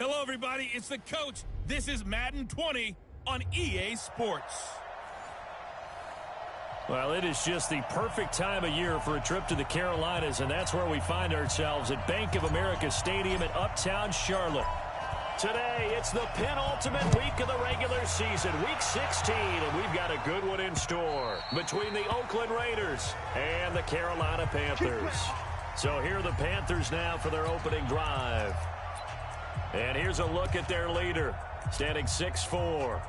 Hello, everybody. It's the coach. This is Madden 20 on EA Sports. Well, it is just the perfect time of year for a trip to the Carolinas, and that's where we find ourselves at Bank of America Stadium in Uptown Charlotte. Today, it's the penultimate week of the regular season, Week 16, and we've got a good one in store between the Oakland Raiders and the Carolina Panthers. So here are the Panthers now for their opening drive. And here's a look at their leader, standing 6'4".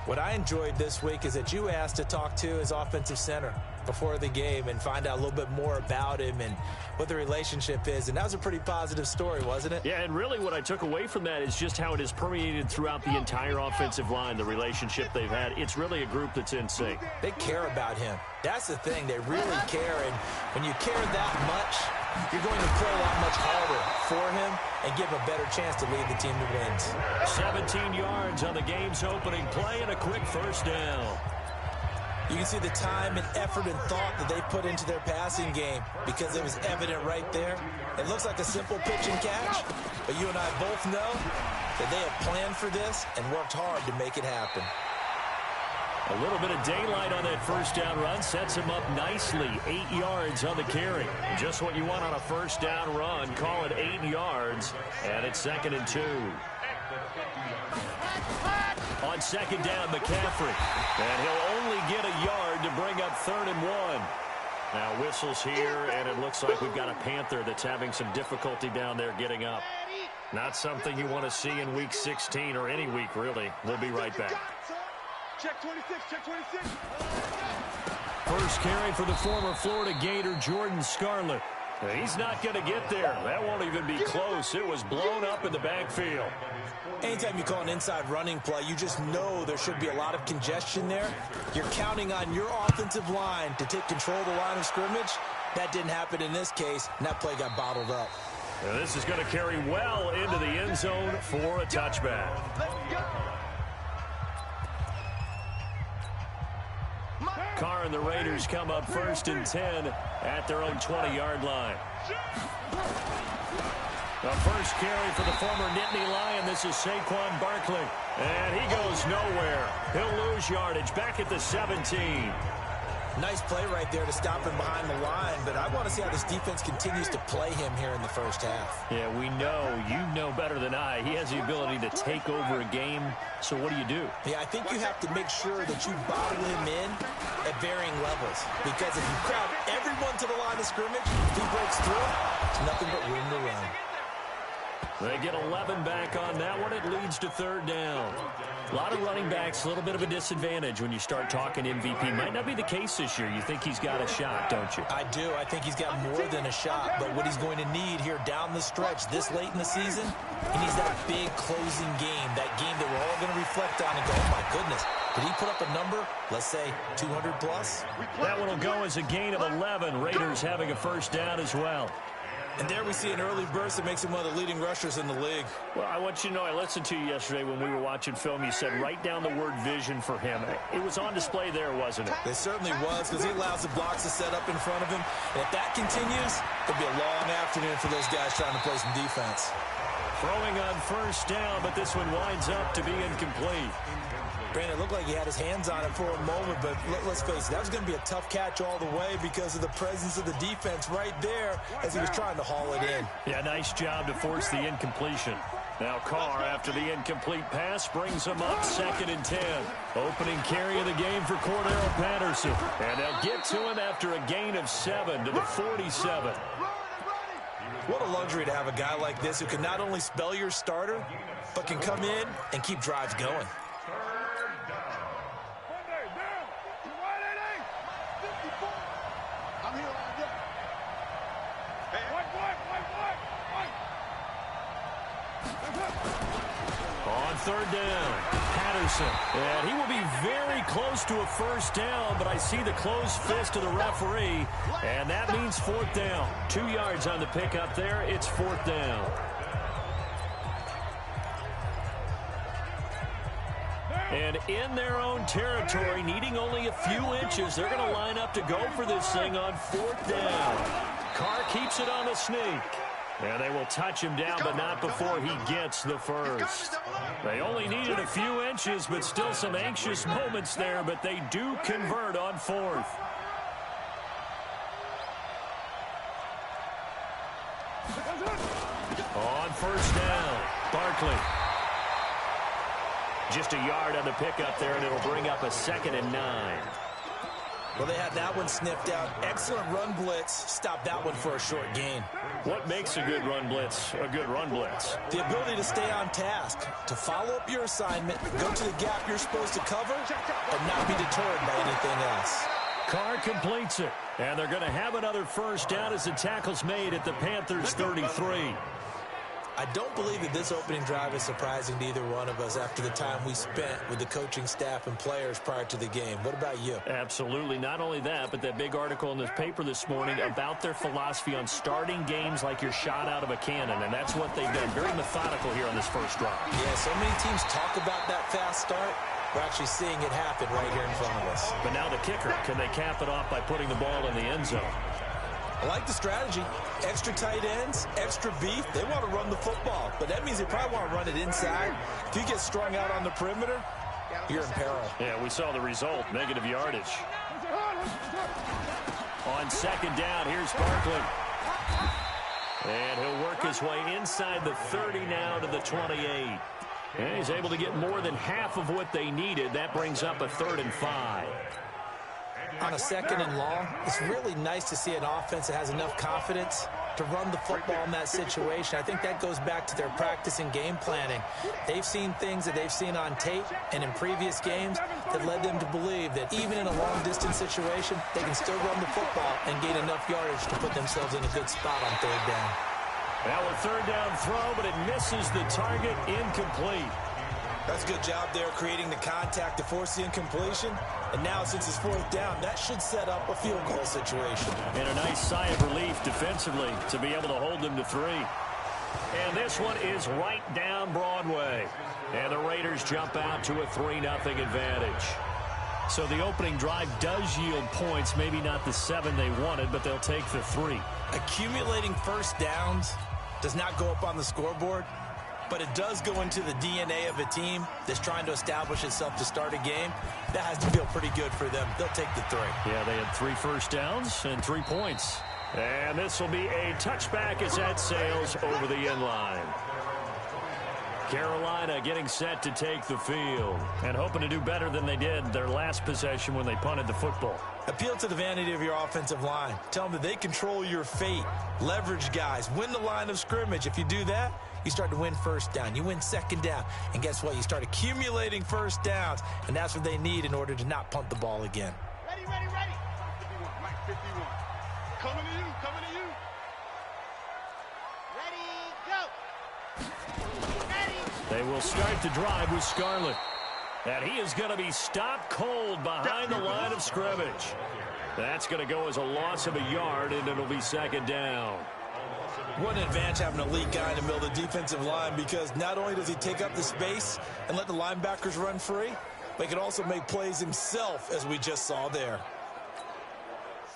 What I enjoyed this week is that you asked to talk to his offensive center before the game and find out a little bit more about him and what the relationship is. And that was a pretty positive story, wasn't it? Yeah, and really what I took away from that is just how it has permeated throughout the entire offensive line, the relationship they've had. It's really a group that's in sync. They care about him. That's the thing. They really care. And when you care that much, you're going to play that much harder for him and give him a better chance to lead the team to wins. 17 yards on the game's opening play and a quick first down. You can see the time and effort and thought that they put into their passing game because it was evident right there. It looks like a simple pitch and catch, but you and I both know that they have planned for this and worked hard to make it happen. A little bit of daylight on that first down run sets him up nicely. 8 yards on the carry. Just what you want on a first down run. Call it 8 yards, and it's 2nd and 2. On second down, McCaffrey. And he'll only get a yard to bring up 3rd and 1. Now whistles here, and it looks like we've got a Panther that's having some difficulty down there getting up. Not something you want to see in Week 16 or any week, really. We'll be right back. Check 26, check 26. First carry for the former Florida Gator, Jordan Scarlett. He's not going to get there. That won't even be close. It was blown up in the backfield. Anytime you call an inside running play, you just know there should be a lot of congestion there. You're counting on your offensive line to take control of the line of scrimmage. That didn't happen in this case, and that play got bottled up. Now this is going to carry well into the end zone for a touchback. Carr and the Raiders come up 1st and 10 at their own 20-yard line. The first carry for the former Nittany Lion. This is Saquon Barkley. And he goes nowhere. He'll lose yardage back at the 17. Nice play right there to stop him behind the line, but I want to see how this defense continues to play him here in the first half. Yeah, we know. You know better than I. He has the ability to take over a game. So what do? Yeah, I think you have to make sure that you bottle him in at varying levels. Because if you crowd everyone to the line of scrimmage, if he breaks through, it's nothing but room to run. They get 11 back on that one. It leads to 3rd down. A lot of running backs, a little bit of a disadvantage when you start talking MVP. Might not be the case this year. You think he's got a shot, don't you? I do. I think he's got more than a shot. But what he's going to need here down the stretch this late in the season, he needs that big closing game, that game that we're all going to reflect on and go, oh, my goodness. Did he put up a number, let's say, 200 plus? That one will go as a gain of 11. Raiders having a first down as well. And there we see an early burst that makes him one of the leading rushers in the league. Well, I want you to know, I listened to you yesterday when we were watching film. You said write down the word vision for him. It was on display there, wasn't it? It certainly was, because he allows the blocks to set up in front of him. And if that continues, it'll be a long afternoon for those guys trying to play some defense. Throwing on first down, but this one winds up to be incomplete. Brandon, it looked like he had his hands on it for a moment, but let's face it, that was going to be a tough catch all the way because of the presence of the defense right there as he was trying to haul it in. Yeah, nice job to force the incompletion. Now Carr, after the incomplete pass, brings him up 2nd and 10. Opening carry of the game for Cordero Patterson. And they'll get to him after a gain of 7 to the 47. What a luxury to have a guy like this who can not only spell your starter, but can come in and keep drives going. On 3rd down, Patterson. And he will be very close to a first down, but I see the closed fist of the referee, and that means 4th down. 2 yards on the pickup there. It's 4th down. And in their own territory, needing only a few inches, they're going to line up to go for this thing on 4th down. Carr keeps it on the sneak. And they will touch him down, but not before he gets the first. They only needed a few inches, but still some anxious moments there, but they do convert on fourth. On first down, Barkley. Just a yard on the pickup there, and it'll bring up a 2nd and 9. Well, they had that one sniffed out. Excellent run blitz. Stop that one for a short gain. What makes a good run blitz a good run blitz? The ability to stay on task, to follow up your assignment, go to the gap you're supposed to cover, and not be deterred by anything else. Carr completes it, and they're going to have another first down as the tackle's made at the Panthers' 33. I don't believe that this opening drive is surprising to either one of us after the time we spent with the coaching staff and players prior to the game. What about you? Absolutely. Not only that, but that big article in the paper this morning about their philosophy on starting games like you're shot out of a cannon, and that's what they've done. Very methodical here on this first drive. Yeah, so many teams talk about that fast start. We're actually seeing it happen right here in front of us. But now the kicker, can they cap it off by putting the ball in the end zone? I like the strategy. Extra tight ends, extra beef. They want to run the football, but that means they probably want to run it inside. If you get strung out on the perimeter, you're in peril. Yeah, we saw the result, negative yardage. On second down, here's Barkley. And he'll work his way inside the 30 now to the 28. And he's able to get more than half of what they needed. That brings up a 3rd and 5. On a 2nd and long, it's really nice to see an offense that has enough confidence to run the football in that situation. I think that goes back to their practice and game planning. They've seen things that they've seen on tape and in previous games that led them to believe that even in a long-distance situation, they can still run the football and gain enough yardage to put themselves in a good spot on 3rd down. Now a 3rd down throw, but it misses the target, incomplete. That's a good job there creating the contact to force the incompletion. And now since it's 4th down, that should set up a field goal situation. And a nice sigh of relief defensively to be able to hold them to 3. And this one is right down Broadway. And the Raiders jump out to a 3-0 advantage. So the opening drive does yield points, maybe not the 7 they wanted, but they'll take the 3. Accumulating first downs does not go up on the scoreboard, but it does go into the DNA of a team that's trying to establish itself to start a game. That has to feel pretty good for them. They'll take the 3. Yeah, they had 3 first downs and 3 points. And this will be a touchback as that sails over the end line. Carolina getting set to take the field and hoping to do better than they did their last possession when they punted the football. Appeal to the vanity of your offensive line. Tell them that they control your fate. Leverage guys. Win the line of scrimmage. If you do that, you start to win first down. You win 2nd down. And guess what? You start accumulating first downs. And that's what they need in order to not punt the ball again. Ready, ready, ready. 51, Mike 51. Coming to you, coming to you. Ready, go. They will start the drive with Scarlett. And he is going to be stopped cold behind the line of scrimmage. That's going to go as a loss of a yard, and it'll be 2nd down. What an advantage having an elite guy in the middle of the defensive line, because not only does he take up the space and let the linebackers run free, but he can also make plays himself, as we just saw there.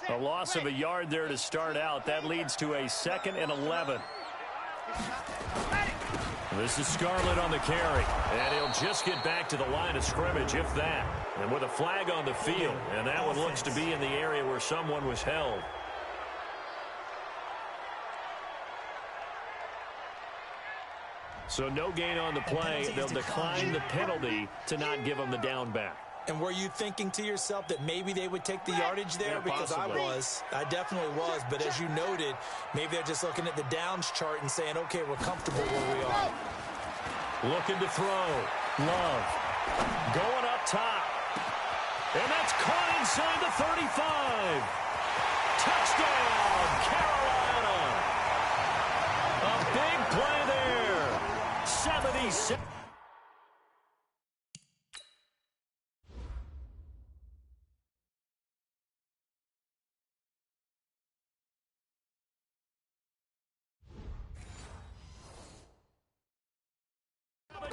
A loss of a yard there to start out. That leads to a 2nd and 11. This is Scarlett on the carry, and he'll just get back to the line of scrimmage, if that. And with a flag on the field, and that one looks to be in the area where someone was held. So no gain on the play. They'll decline the penalty to not give them the down back. And were you thinking to yourself that maybe they would take the yardage there? Yeah, because possibly. I definitely was. But as you noted, maybe they're just looking at the downs chart and saying, okay, we're comfortable where we are. Looking to throw. Love. Going up top. And that's caught inside the 35. Touchdown, Carolina. A big play there. 76.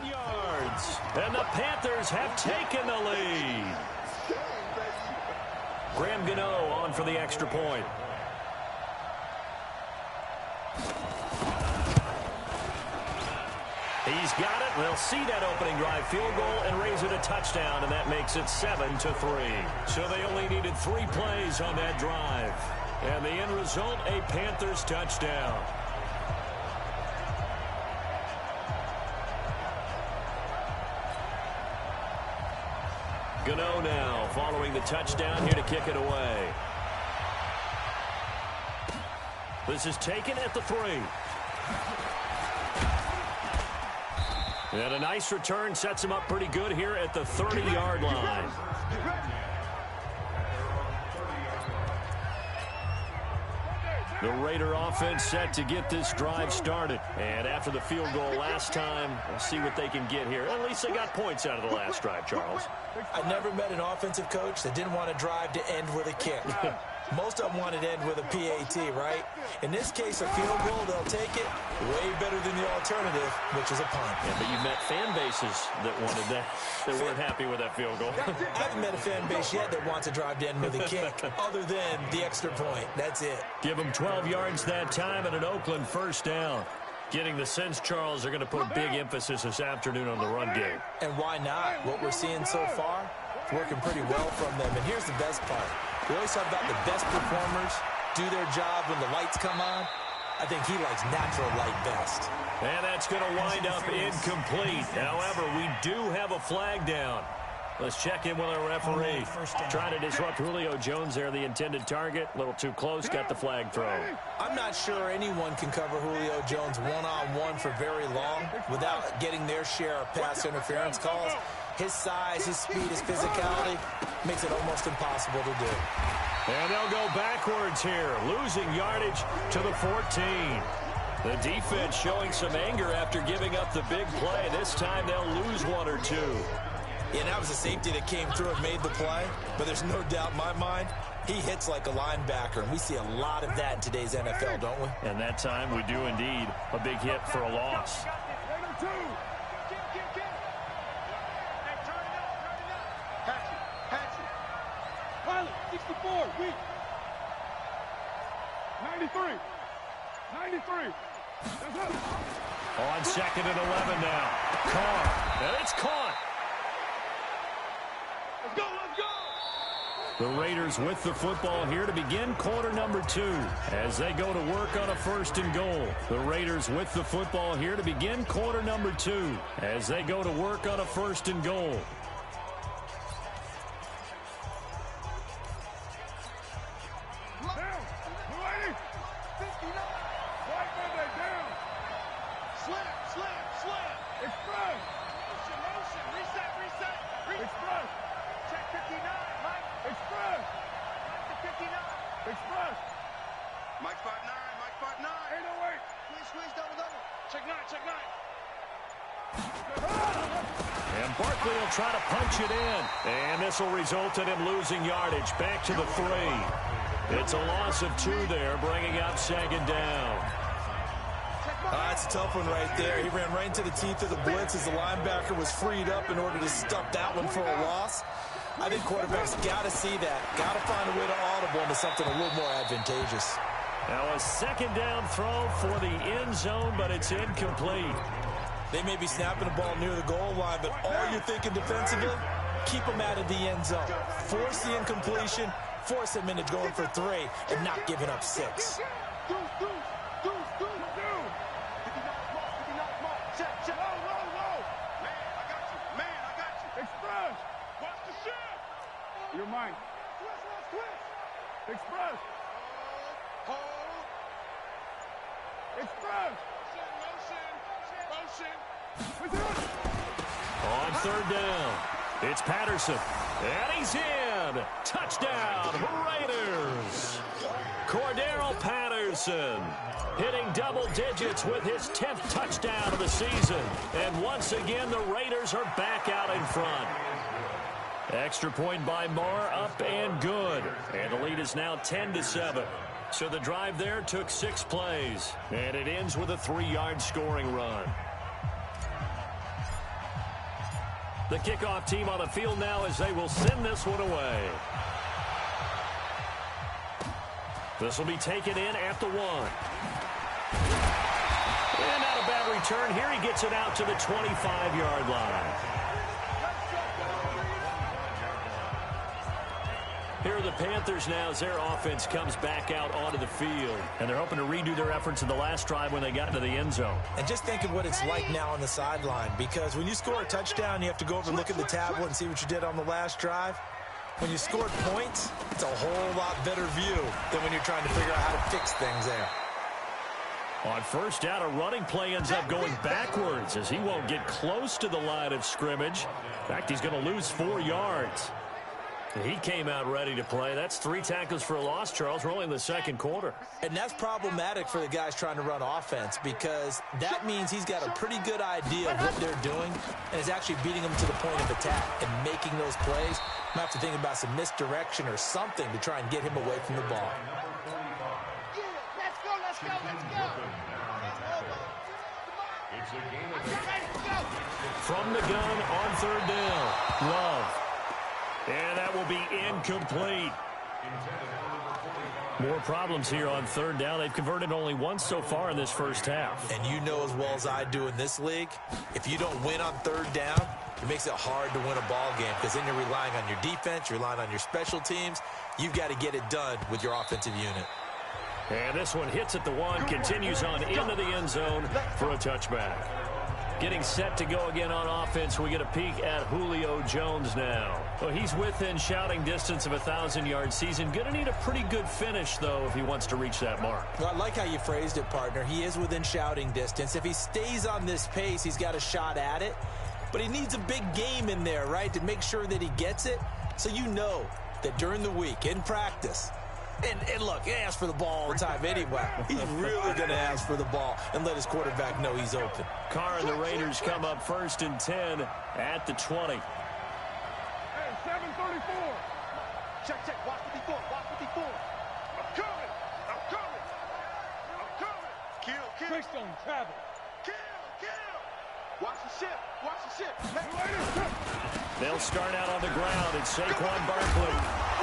Yards, and the Panthers have taken the lead. Graham Gano on for the extra point. He's got it. They'll see that opening drive field goal and raise it a touchdown, and that makes it 7-3. So they only needed 3 plays on that drive. And the end result, a Panthers touchdown. Gano now following the touchdown here to kick it away. This is taken at the 3. And a nice return sets him up pretty good here at the 30-yard line. The Raider offense set to get this drive started. And after the field goal last time, we'll see what they can get here. At least they got points out of the last drive, Charles. I never met an offensive coach that didn't want to drive to end with a kick. Most of them wanted to end with a PAT, right? In this case, a field goal, they'll take it way better than the alternative, which is a punt. Yeah, but you met fan bases that wanted that, that weren't happy with that field goal. I haven't met a fan base yet that wants to drive to end with a kick, other than the extra point. That's it. Give them 12 yards that time and an Oakland first down. Getting the sense, Charles, they're going to put a big emphasis this afternoon on the run game. And why not? What we're seeing so far, it's working pretty well from them. And here's the best part. We always talk about the best performers do their job when the lights come on. I think he likes natural light best. And that's going to wind up incomplete. However, we do have a flag down. Let's check in with our referee. Trying to disrupt Julio Jones there, the intended target. A little too close, got the flag thrown. I'm not sure anyone can cover Julio Jones one-on-one for very long without getting their share of pass interference calls. His size, his speed, his physicality makes it almost impossible to do. And they'll go backwards here, losing yardage to the 14. The defense showing some anger after giving up the big play. This time they'll lose 1 or 2. Yeah, that was a safety that came through and made the play, but there's no doubt in my mind, he hits like a linebacker, and we see a lot of that in today's NFL, don't we? And that time we do indeed a big hit for a loss. Pilot, 64, weak. 93. 93. That's up. On 2nd and 11 now. Carr, and it's caught. Let's go, let's go. The Raiders with the football here to begin quarter number 2 as they go to work on a 1st and goal. The Raiders with the football here to begin quarter number 2 as they go to work on a 1st and goal. And Barkley will try to punch it in. And this will result in him losing yardage back to the 3. It's a loss of 2 there, bringing up 2nd down. That's a tough one right there. He ran right into the teeth of the blitz as the linebacker was freed up in order to stop that one for a loss. I think quarterbacks got to see that. Got to find a way to audible into something a little more advantageous. Now a 2nd down throw for the end zone, but it's incomplete. They may be snapping the ball near the goal line, but all you're thinking defensively, keep them out of the end zone. Force the incompletion, force them into going for 3, and not giving up 6. You're mine. Express. Hold. Express. Motion. On 3rd down, it's Patterson. And he's in. Touchdown, Raiders. Cordero Patterson hitting double digits with his 10th touchdown of the season. And once again, the Raiders are back out in front. Extra point by Marr, up and good. And the lead is now 10-7. So the drive there took 6 plays. And it ends with a 3-yard scoring run. The kickoff team on the field now as they will send this one away. This will be taken in at the 1. And not a bad return. Here he gets it out to the 25-yard line. Here are the Panthers now as their offense comes back out onto the field. And they're hoping to redo their efforts in the last drive when they got into the end zone. And just think of what it's like now on the sideline, because when you score a touchdown, you have to go over and look at the tablet and see what you did on the last drive. When you scored points, it's a whole lot better view than when you're trying to figure out how to fix things there. On first down, a running play ends up going backwards as he won't get close to the line of scrimmage. In fact, he's going to lose 4 yards. He came out ready to play. That's 3 tackles for a loss, Charles. We're only in the second quarter. And that's problematic for the guys trying to run offense, because that means he's got a pretty good idea of what they're doing and is actually beating them to the point of attack and making those plays. Might have to think about some misdirection or something to try and get him away from the ball. Let's go, let's go, let's go. From the gun on third down, Love. And that will be incomplete. More problems here on third down. They've converted only once so far in this first half. And you know as well as I do in this league, if you don't win on third down, it makes it hard to win a ball game, because then you're relying on your defense, you're relying on your special teams. You've got to get it done with your offensive unit. And this one hits at the 1, continues on into the end zone for a touchback. Getting set to go again on offense, we get a peek at Julio Jones now. Well, he's within shouting distance of a 1,000-yard season. Going to need a pretty good finish, though, if he wants to reach that mark. Well, I like how you phrased it, partner. He is within shouting distance. If he stays on this pace, he's got a shot at it. But he needs a big game in there, right, to make sure that he gets it. So you know that during the week, in practice, and look, he asks for the ball all the time anyway. He's really going to ask for the ball and let his quarterback know he's open. Carr and the Raiders come up 1st and 10 at the 20. Hey, 734. Check, check, watch 54, watch 54. I'm coming. I'm coming. I'm coming. Kill, kill. Twist on travel. Kill, kill. Watch the ship, watch the ship. They'll start out on the ground. It's Saquon Barkley.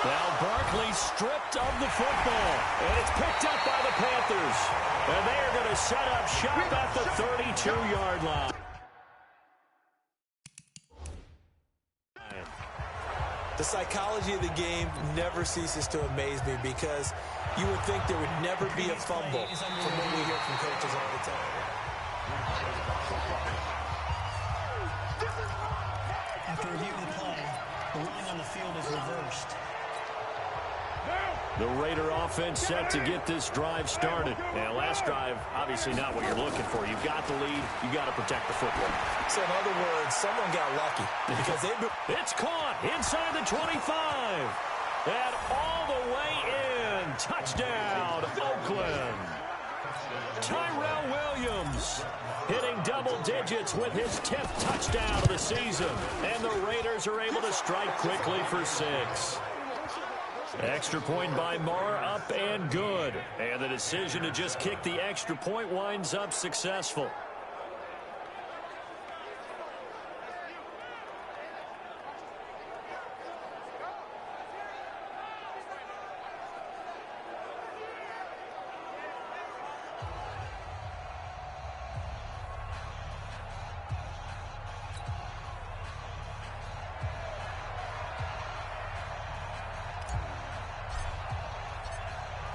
Now Barkley stripped of the football. And it's picked up by the Panthers. And they are going to set up shop at the 32-yard line. The psychology of the game never ceases to amaze me, because you would think there would never be a fumble from what we hear from coaches all the time. After reviewing the play, the ruling on the field is reversed. The Raider offense set to get this drive started. Now, last drive, obviously not what you're looking for. You've got the lead. You've got to protect the football. So, in other words, someone got lucky, because they've been... It's caught inside the 25. And all the way in. Touchdown, Oakland. Tyrell Williams hitting double digits with his 10th touchdown of the season. And the Raiders are able to strike quickly for 6. Extra point by Marr, up and good. And the decision to just kick the extra point winds up successful.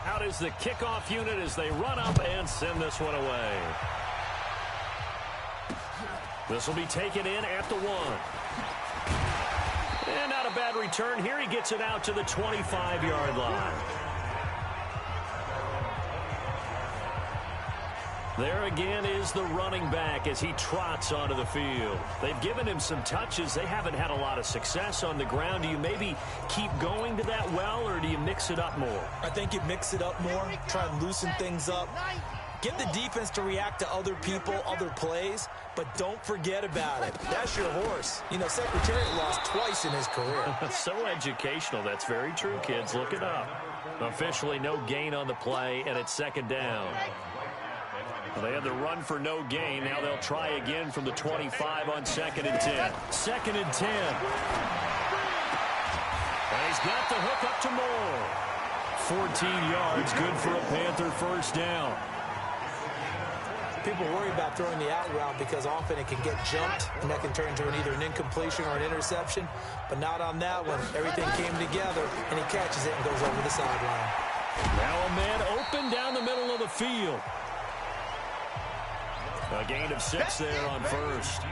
Out is the kickoff unit as they run up and send this one away. This will be taken in at the 1. And not a bad return. Here he gets it out to the 25-yard line. There again is the running back as he trots onto the field. They've given him some touches. They haven't had a lot of success on the ground. Do you maybe keep going to that well, or do you mix it up more? I think you mix it up more, try and loosen things up. Get the defense to react to other people, other plays, but don't forget about it. That's your horse. You know, Secretariat lost twice in his career. So educational. That's very true, kids. Look it up. Officially no gain on the play, and it's 2nd down. Well, they had the run for no gain. Now they'll try again from the 25 on 2nd and 10. 2nd and 10. And he's got the hook up to Moore. 14 yards, good for a Panther first down. People worry about throwing the out route because often it can get jumped, and that can turn into either an incompletion or an interception. But not on that one. Everything came together, and he catches it and goes over the sideline. Now a man open down the middle of the field. A gain of 6 there on first.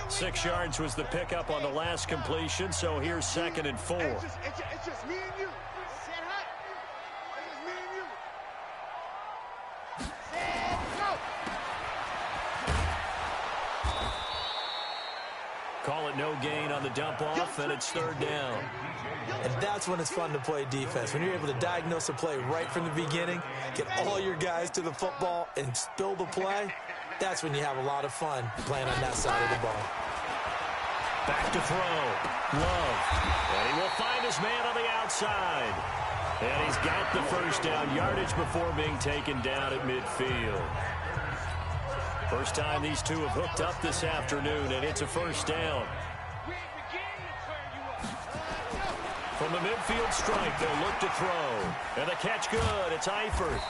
Six yards was the pickup on the last completion, so here's 2nd and 4. It's just me and you. Set hut. It's just me and you. Set go. Call it no gain on the dump off, and it's 3rd down. And that's when it's fun to play defense. When you're able to diagnose a play right from the beginning, get all your guys to the football, and spill the play, that's when you have a lot of fun playing on that side of the ball. Back to throw. Love. And he will find his man on the outside. And he's got the first down yardage before being taken down at midfield. First time these two have hooked up this afternoon, and it's a first down. From the midfield strike, they'll look to throw. And the catch good. It's Eifert.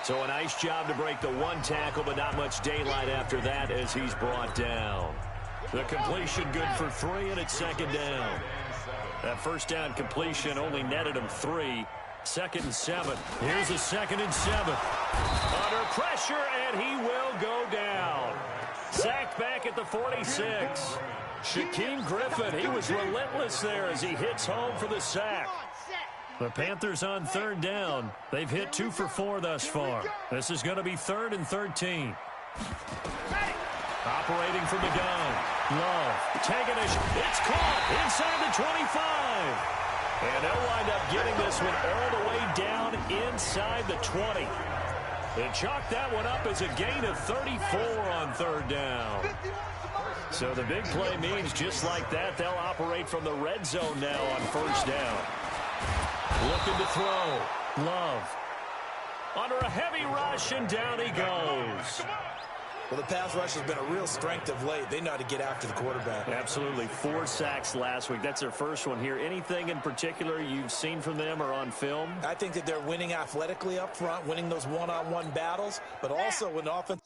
So a nice job to break the one tackle, but not much daylight after that as he's brought down. The completion good for 3, and it's 2nd down. That first down completion only netted him 3. 2nd and 7. Here's a 2nd and 7. Under pressure, and he will go down. Sacked back at the 46. Shaquem Griffin, he was relentless there as he hits home for the sack. The Panthers on 3rd down. They've hit 2 for 4 thus far. This is going to be 3rd and 13. Operating from the gun. Love. Taking a it's caught inside the 25. And they'll wind up getting this one all the way down inside the 20. They chalked that one up as a gain of 34 on 3rd down. So the big play means just like that, they'll operate from the red zone now on 1st down. Looking to throw. Love. Under a heavy rush, and down he goes. Well, the pass rush has been a real strength of late. They know how to get after the quarterback. Absolutely. 4 sacks last week. That's their first one here. Anything in particular you've seen from them or on film? I think that they're winning athletically up front, winning those one-on-one battles, but also when offense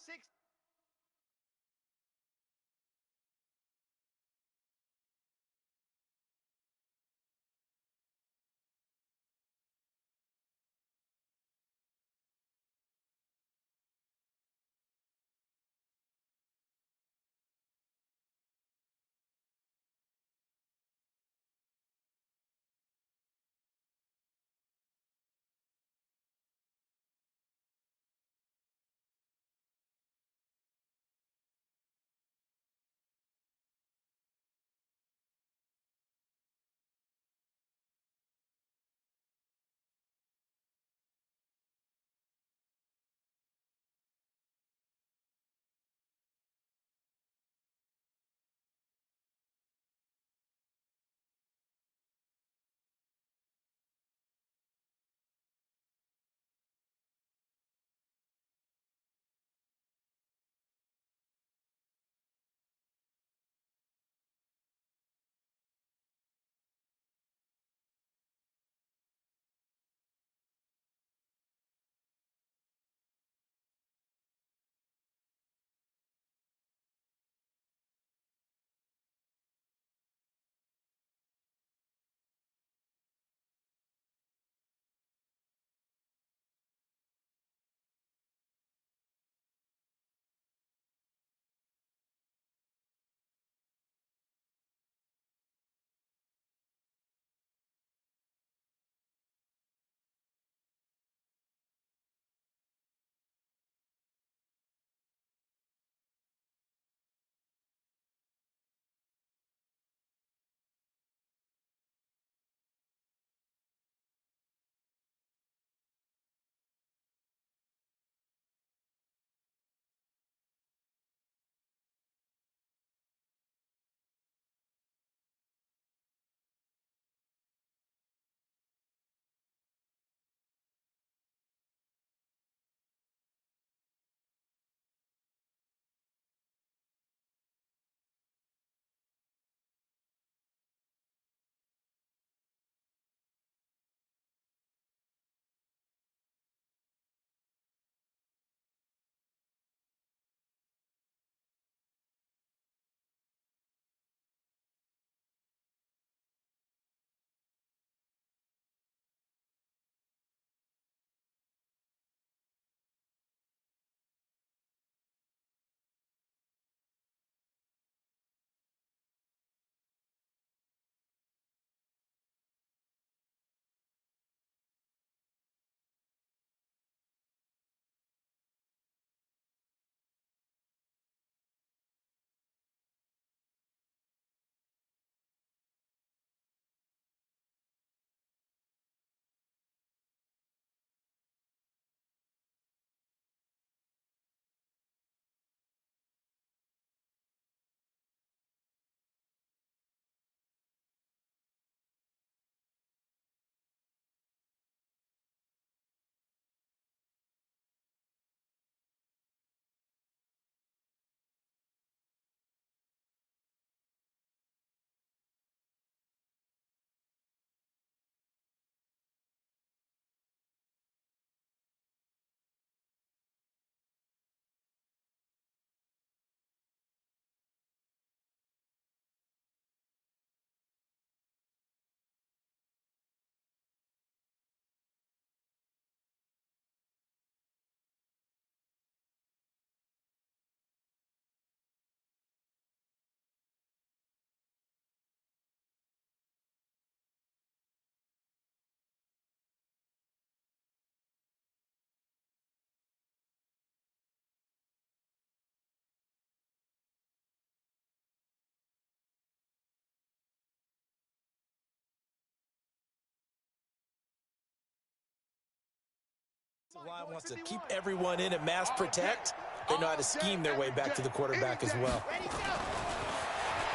The line wants to keep everyone in and mass protect. They know how to scheme their way back to the quarterback as well.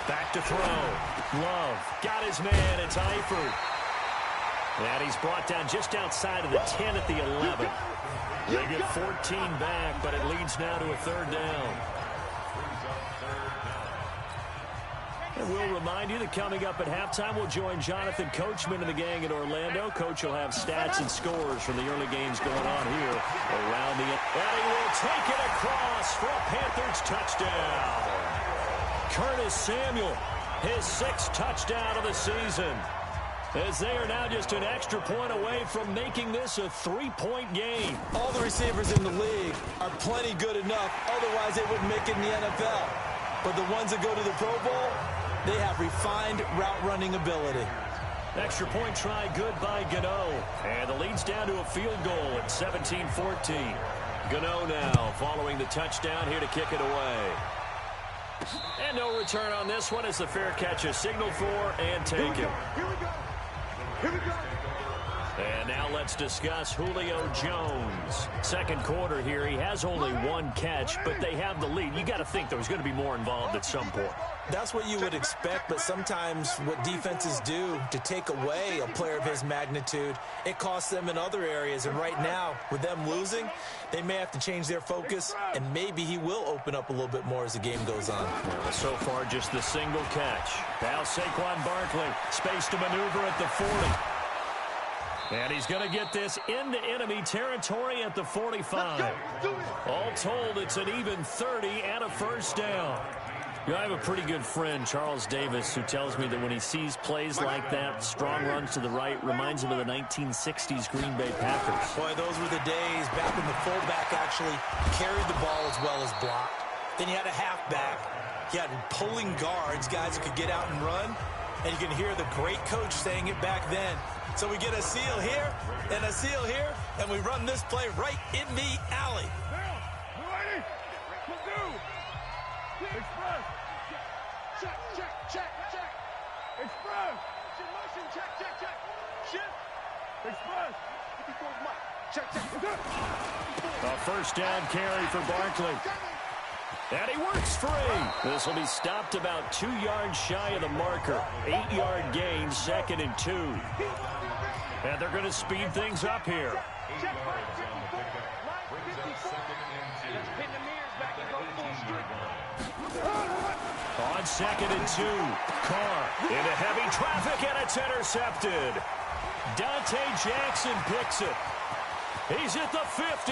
Back to throw. Love got his man. It's Eifert. And he's brought down just outside of the 10 at the 11. They get 14 back, but it leads now to a third down. And we'll remind you that coming up at halftime, we'll join Jonathan Coachman and the gang in Orlando. Coach will have stats and scores from the early games going on here around the end. And he will take it across for a Panthers touchdown. Curtis Samuel, his 6th touchdown of the season, as they are now just an extra point away from making this a 3-point game. All the receivers in the league are plenty good enough, otherwise they wouldn't make it in the NFL. But the ones that go to the Pro Bowl, they have refined route running ability. Extra point try good by Gano. And the lead's down to a field goal at 17-14. Gano now following the touchdown here to kick it away. And no return on this one as the fair catch is signaled for and taken. Here we go. Here we go. And now let's discuss Julio Jones. Second quarter here, he has only 1 catch, but they have the lead. You got to think there's going to be more involved at some point. That's what you would expect, but sometimes what defenses do to take away a player of his magnitude, it costs them in other areas. And right now, with them losing, they may have to change their focus, and maybe he will open up a little bit more as the game goes on. So far, just the single catch. Now Saquon Barkley, space to maneuver at the 40. And he's going to get this into enemy territory at the 45. All told, it's an even 30 and a first down. You know, I have a pretty good friend, Charles Davis, who tells me that when he sees plays like that, strong runs to the right, reminds him of the 1960s Green Bay Packers. Boy, those were the days back when the fullback actually carried the ball as well as blocked. Then you had a halfback. You had pulling guards, guys who could get out and run. And you can hear the great coach saying it back then. So we get a seal here and a seal here, and we run this play right in the alley. Express. Check, check, check, check. Express. Motion, check, check, check. Shift. Express. Check, check. A first down carry for Barkley. And he works free. This will be stopped about 2 yards shy of the marker. 8-yard gain, 2nd and 2. And they're going to speed things up here. Check right 54. Line 54. Let's pin the mirrors back and go full street. On 2nd and 2, Carr into heavy traffic, and it's intercepted. Dante Jackson picks it. He's at the 50,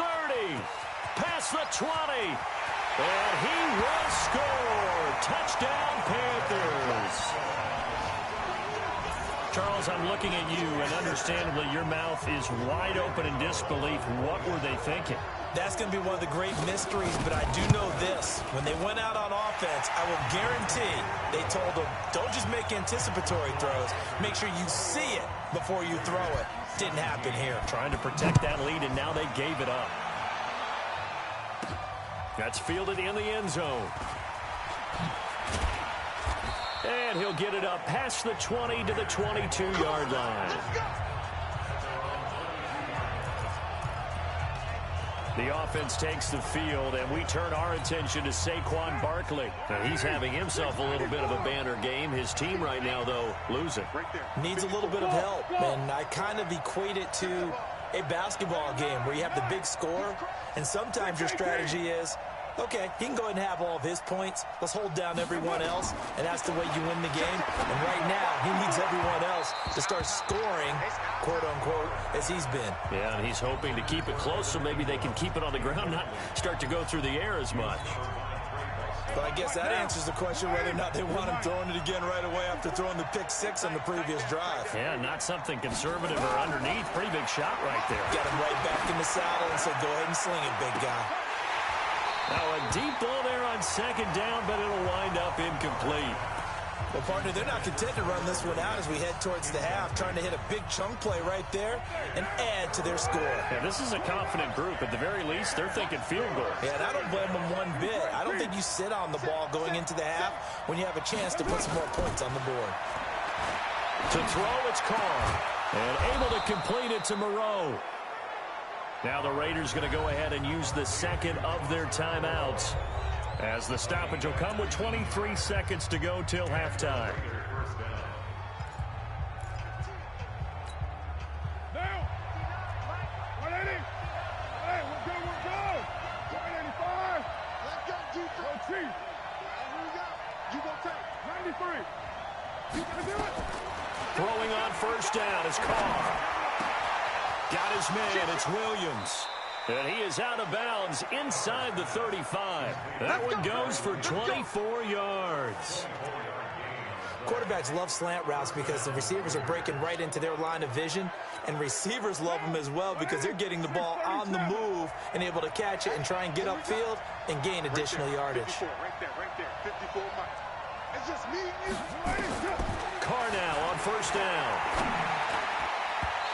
30, past the 20, and he will score. Touchdown, Panthers. Charles, I'm looking at you, and understandably your mouth is wide open in disbelief. What were they thinking? That's going to be one of the great mysteries, but I do know this. When they went out on offense, I will guarantee they told them, don't just make anticipatory throws. Make sure you see it before you throw it. Didn't happen here. Trying to protect that lead, and now they gave it up. That's fielded in the end zone. And he'll get it up past the 20 to the 22-yard line. The offense takes the field, and we turn our attention to Saquon Barkley. Now, he's having himself a little bit of a banner game. His team right now, though, losing. Needs a little bit of help, and I kind of equate it to a basketball game where you have the big score, and sometimes your strategy is, okay, he can go ahead and have all of his points. Let's hold down everyone else, and that's the way you win the game. And right now, he needs everyone else to start scoring, quote-unquote, as he's been. Yeah, and he's hoping to keep it close so maybe they can keep it on the ground, not start to go through the air as much. But I guess that answers the question whether or not they want him throwing it again right away after throwing the pick 6 on the previous drive. Yeah, not something conservative or underneath. Pretty big shot right there. Got him right back in the saddle and said, go ahead and sling it, big guy. Now a deep ball there on 2nd down, but it'll wind up incomplete. Well, partner, they're not content to run this one out as we head towards the half, trying to hit a big chunk play right there and add to their score. Yeah, this is a confident group. At the very least, they're thinking field goal. Yeah, and I don't blame them one bit. I don't think you sit on the ball going into the half when you have a chance to put some more points on the board. To throw, it's Carr. And able to complete it to Moreau. Now the Raiders going to go ahead and use the second of their timeouts, as the stoppage will come with 23 seconds to go till halftime. Now, 180. Hey, we're good. 185. Let's go, defense. Here we go. You gonna take 93. You gonna do it? Throwing on first down is Carr. Got his man, it's Williams. And he is out of bounds inside the 35. That one goes for 24 yards. Quarterbacks love slant routes because the receivers are breaking right into their line of vision, and receivers love them as well because they're getting the ball on the move and able to catch it and try and get upfield and gain additional yardage. Right there. 54 miles. It's just me and you. Carr now on first down.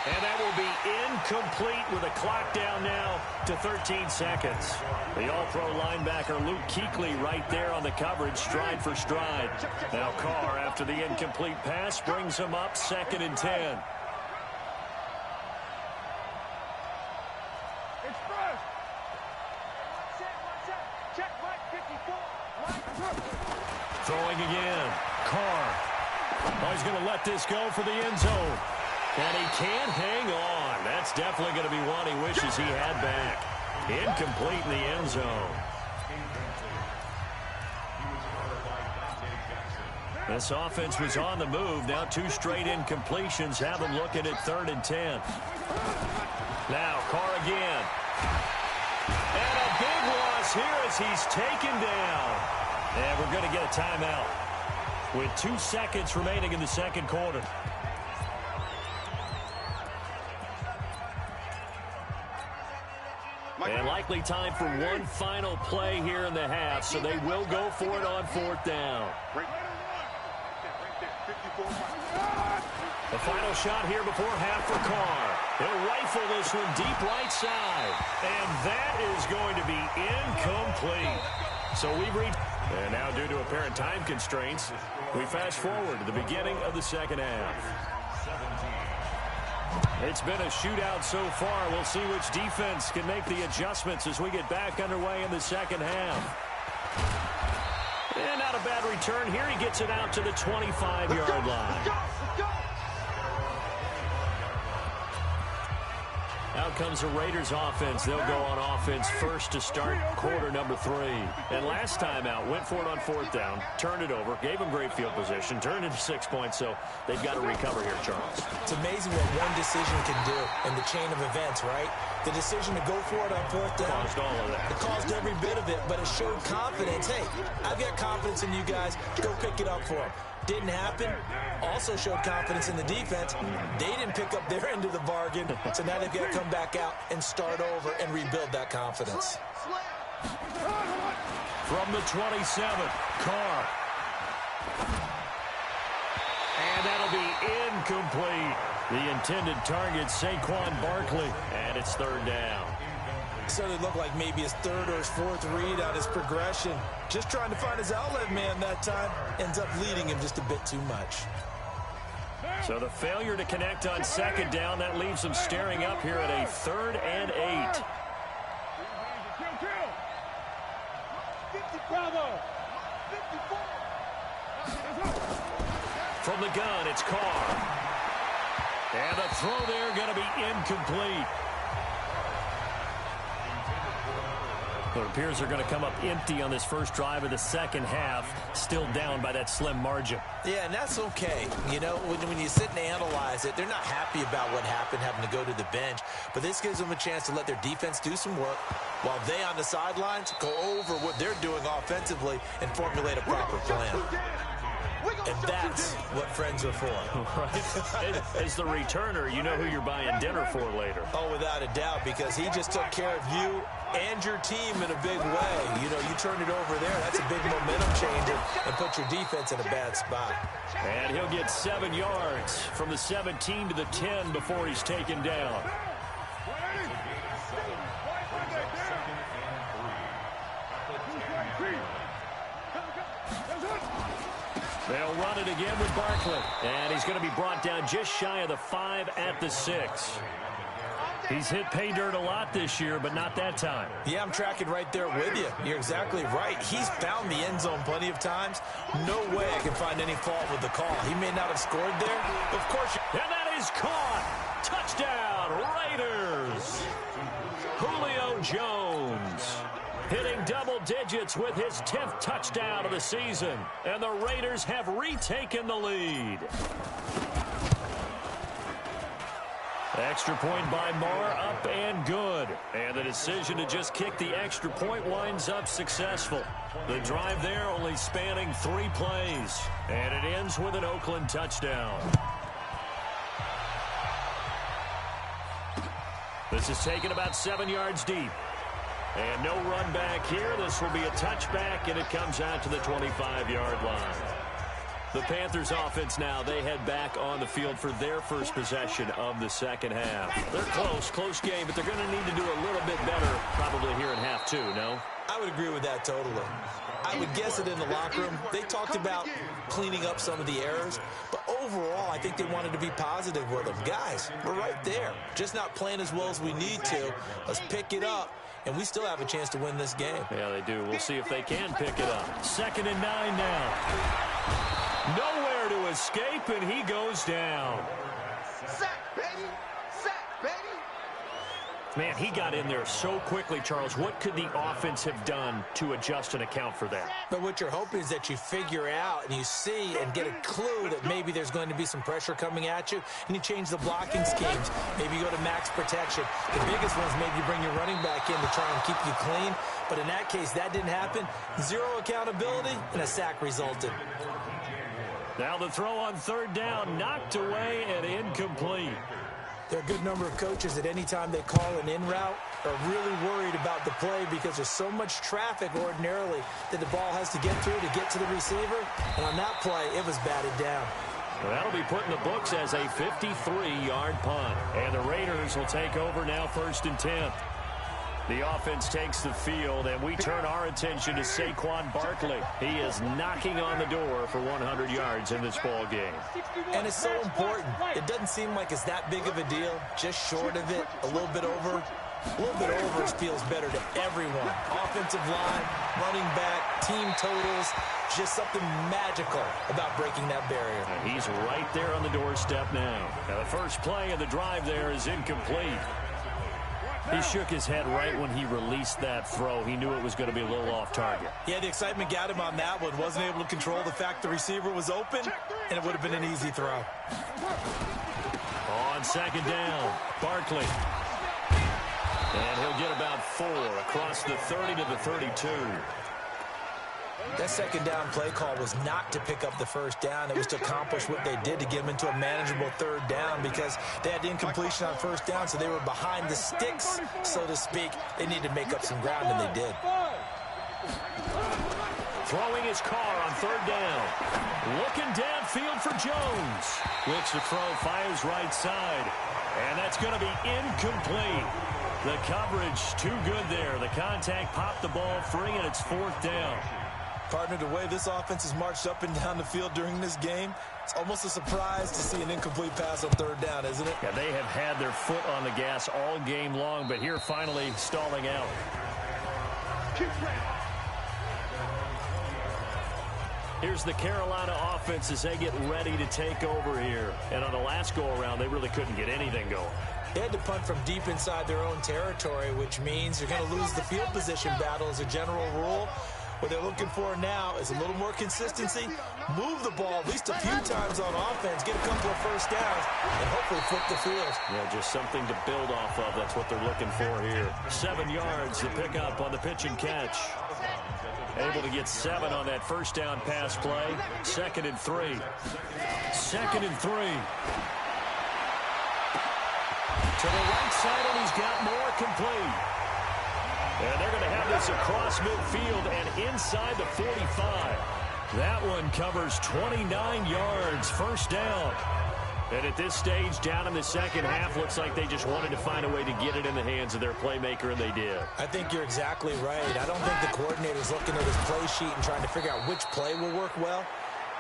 And that will be incomplete with a clock down now to 13 seconds. The all-pro linebacker Luke Kuechly right there on the coverage, stride for stride. Now Carr, after the incomplete pass, brings him up 2nd and 10. Express. Check right 54. Throwing again. Carr. Oh, he's going to let this go for the end zone. And he can't hang on. That's definitely going to be one he wishes he had back. Incomplete in the end zone. This offense was on the move. Now 2 straight incompletions have him looking at 3rd and 10. Now Carr again. And a big loss here as he's taken down. And we're going to get a timeout with 2 seconds remaining in the second quarter. And likely time for one final play here in the half, so they will go for it on 4th down. The final shot here before half for Carr. He'll rifle this one deep right side. And that is going to be incomplete. So we've reached... And now due to apparent time constraints, we fast forward to the beginning of the second half. It's been a shootout so far. We'll see which defense can make the adjustments as we get back underway in the second half. And not a bad return here. He gets it out to the 25-yard line. Out comes the Raiders offense. They'll go on offense first to start quarter number 3. And last time out, went for it on 4th down, turned it over, gave them great field position, turned into 6 points, so they've got to recover here, Charles. It's amazing what one decision can do in the chain of events, right? The decision to go for it on 4th down. Caused all of that. It caused every bit of it, but it showed confidence. Hey, I've got confidence in you guys. Go pick it up for them. Didn't happen. Also showed confidence in the defense. They didn't pick up their end of the bargain, so now they've got to come back out and start over and rebuild that confidence. From the 27, Carr. And that'll be incomplete. The intended target, Saquon Barkley, and it's 3rd down. So it looked like maybe his 3rd or his 4th read on his progression. Just trying to find his outlet man that time. Ends up leading him just a bit too much. So the failure to connect on 2nd down, that leaves him staring up here at a 3rd and 8. From the gun, it's Carr. And the throw there going to be incomplete. It appears they're going to come up empty on this first drive of the second half, still down by that slim margin. Yeah, and that's okay. You know, when you sit and analyze it, they're not happy about what happened, having to go to the bench. But this gives them a chance to let their defense do some work while they on the sidelines go over what they're doing offensively and formulate a proper plan. And that's what friends are for. Right. As the returner, you know who you're buying dinner for later. Oh, without a doubt, because he just took care of you and your team in a big way. You know, you turned it over there. That's a big momentum changer and put your defense in a bad spot. And he'll get 7 yards from the 17 to the 10 before he's taken down. They'll run it again with Barkley. And he's going to be brought down just shy of the 5 at the 6. He's hit pay dirt a lot this year, but not that time. Yeah, I'm tracking right there with you. You're exactly right. He's found the end zone plenty of times. No way I can find any fault with the call. He may not have scored there. Of course. And that is caught. Touchdown, Raiders. Julio Jones hitting double digits with his 10th touchdown of the season. And the Raiders have retaken the lead. Extra point by Marr, up and good. And the decision to just kick the extra point winds up successful. The drive there only spanning 3 plays. And it ends with an Oakland touchdown. This is taken about 7 yards deep. And no run back here. This will be a touchback, and it comes out to the 25-yard line. The Panthers offense now, they head back on the field for their first possession of the second half. They're close game, but they're going to need to do a little bit better probably here in half 2, no? I would agree with that totally. I would guess it in the locker room. They talked about cleaning up some of the errors, but overall, I think they wanted to be positive with them. Guys, we're right there. Just not playing as well as we need to. Let's pick it up, and we still have a chance to win this game. Yeah, they do. We'll see if they can pick it up. 2nd and 9 now. Nowhere to escape, and he goes down. Sack, baby! Sack, baby! Man, he got in there so quickly, Charles. What could the offense have done to adjust and account for that? But what you're hoping is that you figure out and you see and get a clue that maybe there's going to be some pressure coming at you, and you change the blocking schemes. Maybe you go to max protection. The biggest one is maybe you bring your running back in to try and keep you clean. But in that case, that didn't happen. 0 accountability, and a sack resulted. Now the throw on 3rd down, knocked away and incomplete. There are a good number of coaches that any time they call an in route are really worried about the play because there's so much traffic ordinarily that the ball has to get through to get to the receiver. And on that play, it was batted down. Well, that'll be put in the books as a 53-yard punt. And the Raiders will take over now 1st and 10. The offense takes the field, and we turn our attention to Saquon Barkley. He is knocking on the door for 100 yards in this ball game. And it's so important. It doesn't seem like it's that big of a deal. Just short of it, a little bit over. A little bit over feels better to everyone. Offensive line, running back, team totals. Just something magical about breaking that barrier. And he's right there on the doorstep now. Now the first play of the drive there is incomplete. He shook his head right when he released that throw. He knew it was going to be a little off target. Yeah, the excitement got him on that one. Wasn't able to control the fact the receiver was open, and it would have been an easy throw. On 2nd down, Barkley. And he'll get about 4 across the 30 to the 32. That 2nd down play call was not to pick up the 1st down. It was to accomplish what they did to get them into a manageable 3rd down because they had incompletion on 1st down, so they were behind the sticks, so to speak. They needed to make up some ground, and they did. Throwing his car on 3rd down. Looking downfield for Jones. Looks to throw, fires right side. And that's going to be incomplete. The coverage too good there. The contact popped the ball free, and it's 4th down. Partner, the way this offense has marched up and down the field during this game, it's almost a surprise to see an incomplete pass on 3rd down, isn't it? Yeah, they have had their foot on the gas all game long, but here finally stalling out. Here's the Carolina offense as they get ready to take over here. And on the last go-around, they really couldn't get anything going. They had to punt from deep inside their own territory, which means you're going to lose the field position battle as a general rule. What they're looking for now is a little more consistency, move the ball at least a few times on offense, get a couple of 1st downs, and hopefully flip the field. Yeah, just something to build off of. That's what they're looking for here. 7 yards to pick up on the pitch and catch. Able to get 7 on that 1st down pass play. 2nd and 3. 2nd and 3. To the right side, and he's got more complete. And they're going to have this across midfield and inside the 45. That one covers 29 yards, 1st down. And at this stage, down in the second half, looks like they just wanted to find a way to get it in the hands of their playmaker, and they did. I think you're exactly right. I don't think the coordinator's looking at his play sheet and trying to figure out which play will work well.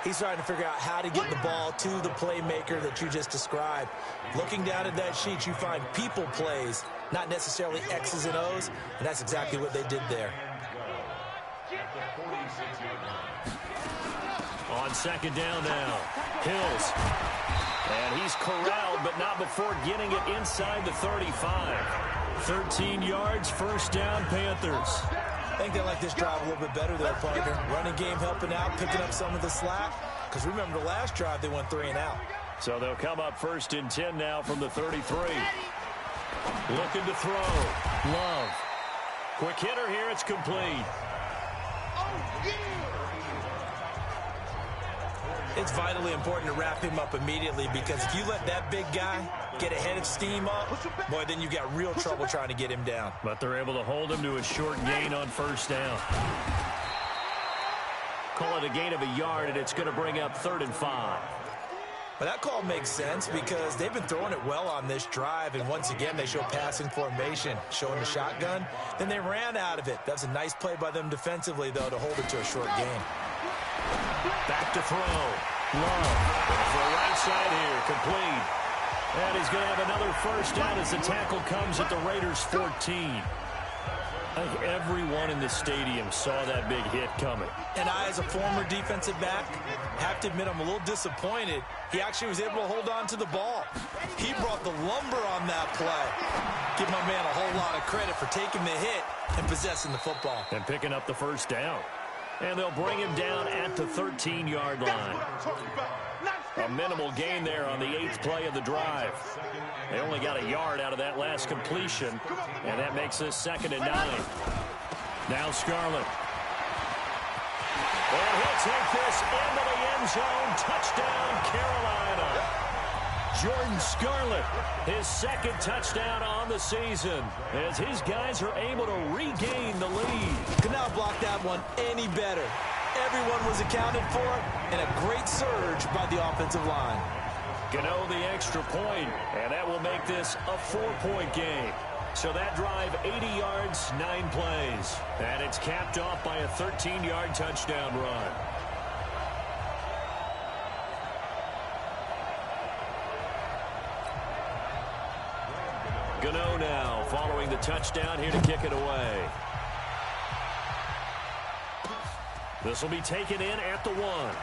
He's trying to figure out how to get the ball to the playmaker that you just described. Looking down at that sheet, you find people plays, not necessarily X's and O's, and that's exactly what they did there. On second down now, Hills. And he's corralled, but not before getting it inside the 35. 13 yards, first down, Panthers. I think they like this drive a little bit better there, partner. Running game helping out, picking up some of the slack. Because remember, the last drive, they went 3 and out. So they'll come up first and 10 now from the 33. Looking to throw. Love. Quick hitter here, it's complete. It's vitally important to wrap him up immediately, because if you let that big guy get a head of steam up, boy, then you've got real trouble trying to get him down. But they're able to hold him to a short gain on first down. Call it a gain of a yard, and it's going to bring up 3rd and 5. But that call makes sense because they've been throwing it well on this drive, and once again, they show passing formation, showing the shotgun. Then they ran out of it. That's a nice play by them defensively, though, to hold it to a short gain. Back to throw. Love. For the right side here, complete. And he's going to have another first down as the tackle comes at the Raiders' 14. I think everyone in the stadium saw that big hit coming. And I, as a former defensive back, have to admit I'm a little disappointed. He actually was able to hold on to the ball. He brought the lumber on that play. Give my man a whole lot of credit for taking the hit and possessing the football. And picking up the first down. And they'll bring him down at the 13-yard line. A minimal gain there on the 8th play of the drive. They only got a yard out of that last completion, and that makes this 2nd and 9. Now Scarlett. And he'll take this into the end zone. Touchdown, Carolina. Jordan Scarlett, his 2nd touchdown on the season, as his guys are able to regain the lead. Could not block that one any better. Everyone was accounted for, and a great surge by the offensive line. Gano the extra point, and that will make this a 4-point game. So that drive, 80 yards, 9 plays. And it's capped off by a 13-yard touchdown run. Gano now following the touchdown here to kick it away. This will be taken in at the 1.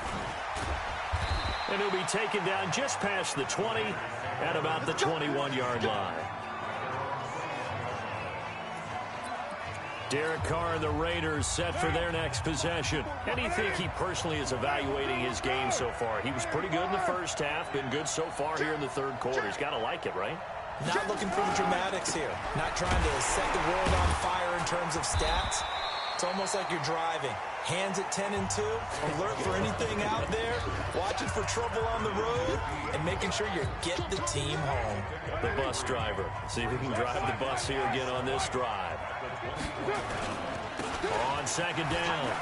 And he'll be taken down just past the 20 at about the 21-yard line. Derek Carr and the Raiders set for their next possession. And you think he personally is evaluating his game so far? He was pretty good in the first half, been good so far here in the 3rd quarter. He's got to like it, right? Not looking for the dramatics here. Not trying to set the world on fire in terms of stats. It's almost like you're driving. Hands at 10 and 2, alert for anything out there, watching for trouble on the road, and making sure you get the team home. The bus driver. See if he can drive the bus here again on this drive. On 2nd down,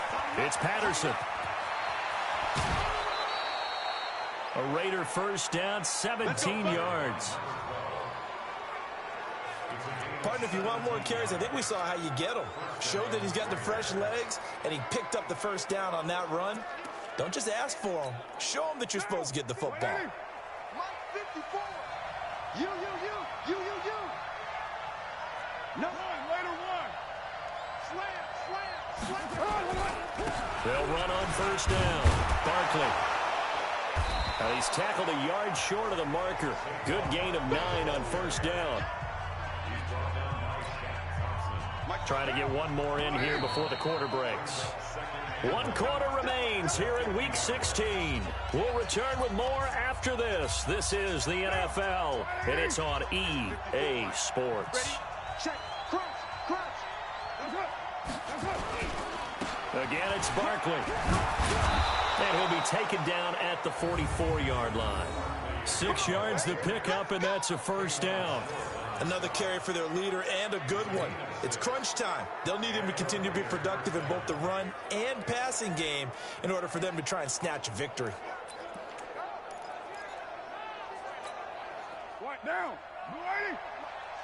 it's Patterson. A Raider first down, 17 yards. Partner, if you want more carries, I think we saw how you get them. Showed that he's got the fresh legs, and he picked up the first down on that run. Don't just ask for them. Show them that you're supposed to get the football. Mike 54. You. No. Later one. Slant. They'll run on first down. Barkley. Now he's tackled a yard short of the marker. Good gain of 9 on first down. Trying to get one more in here before the quarter breaks. 1 quarter remains here in Week 16. We'll return with more after this. This is the NFL, and it's on EA Sports. Check. Crouch. Again, it's Barkley. And he'll be taken down at the 44-yard line. 6 yards to pick up, and that's a first down. Another carry for their leader, and a good one. It's crunch time. They'll need him to continue to be productive in both the run and passing game in order for them to try and snatch a victory. What down? Ready?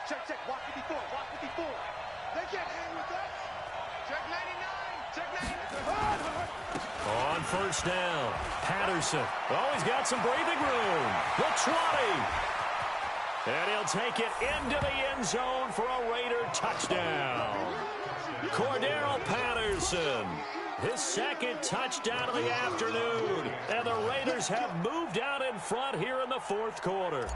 Check. Watch 54. They can't hang with us. Check 99. On first down, Patterson. Oh, he's got some breathing room. The 20. And he'll take it into the end zone for a Raider touchdown. Cordero Patterson, his second touchdown of the afternoon. And the Raiders have moved out in front here in the fourth quarter.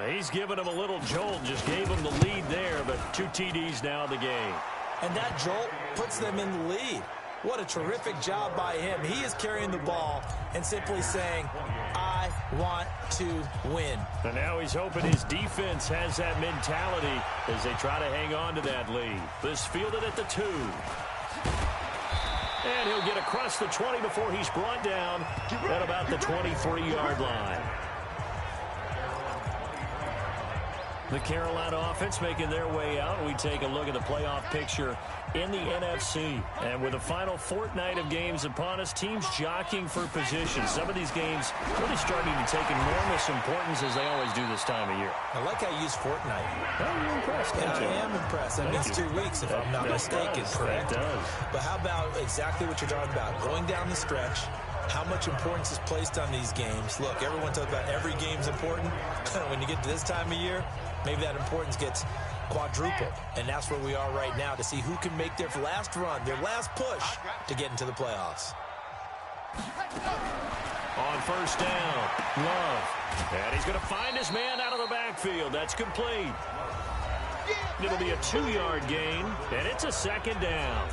He's given him a little jolt, just gave him the lead there, but 2 TDs now in the game. And that jolt puts them in the lead. What a terrific job by him. He is carrying the ball and simply saying, I want to win. And now he's hoping his defense has that mentality as they try to hang on to that lead. This fielded at the 2. And he'll get across the 20 before he's brought down at about the 23-yard line. The Carolina offense making their way out. We take a look at the playoff picture in the NFC. And with the final fortnight of games upon us, teams jockeying for position. Some of these games really starting to take enormous importance as they always do this time of year. I like how you use fortnight. Oh, you're impressed, Yeah, I am impressed. I mean, it's 2 weeks, if I'm not mistaken, correct? That does. But how about exactly what you're talking about? Going down the stretch, how much importance is placed on these games. Look, everyone talks about every game's important. When you get to this time of year, maybe that importance gets quadrupled. And that's where we are right now to see who can make their last run, their last push to get into the playoffs. On first down, Love. And he's going to find his man out of the backfield. That's complete. It'll be a 2-yard gain, and it's a second down.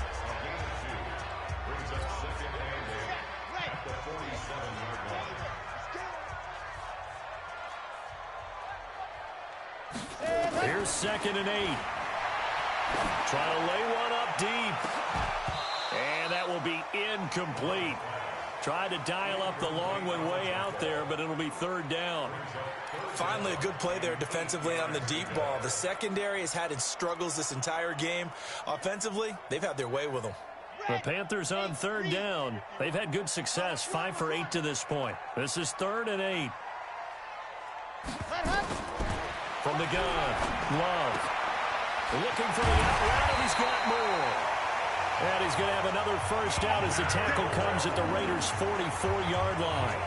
Here's 2nd and 8. Trying to lay one up deep. And that will be incomplete. Tried to dial up the long one way out there, but it'll be 3rd down. Finally, a good play there defensively on the deep ball. The secondary has had its struggles this entire game. Offensively, they've had their way with them. The Panthers on 3rd down. They've had good success, 5 for 8 to this point. This is 3rd and 8. From the gun, Love. Looking for the out route, and he's got more. And he's going to have another first down as the tackle comes at the Raiders' 44-yard line.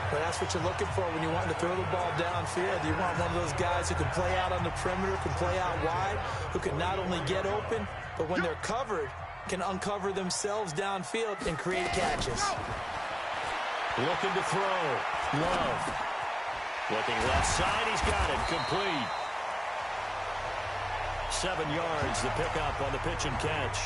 But that's what you're looking for when you want to throw the ball downfield. You want one of those guys who can play out on the perimeter, can play out wide, who can not only get open, but when they're covered, can uncover themselves downfield and create catches. Looking to throw. Love. Looking left side. He's got it. Complete. 7 yards, the pickup on the pitch and catch.